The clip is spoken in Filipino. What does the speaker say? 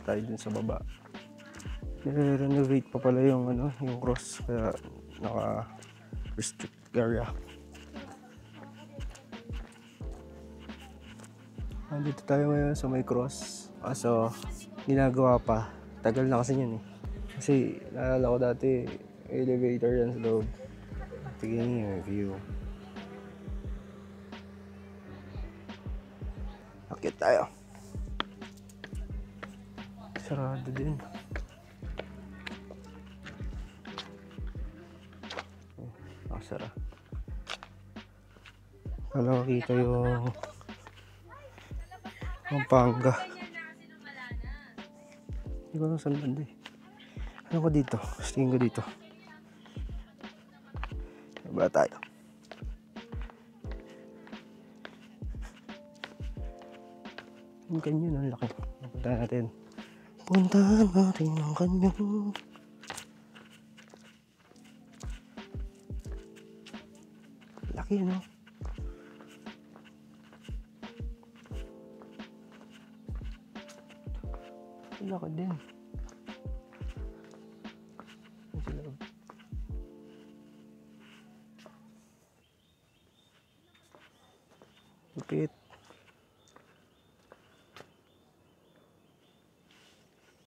tayo dun sa baba. Renovate pa pala yung yung cross, kaya naka restrict area. Dito tayo ngayon sa may cross, kaso ginagawa pa. Tagal na kasi yun eh. Kasi naalala ko dati elevator yan sa loob. Tingnan yung view. Akit tayo. Sarado din. Nakasara. Wala makita yung Pampanga. Hindi ko lang saan banda eh. Ano ko dito? Tingin ko dito. Ba tayo? Yung kanyon, ang laki. Puntahan natin. Puntahan natin ang kanyon. Laki, no? Laki din. Lupit.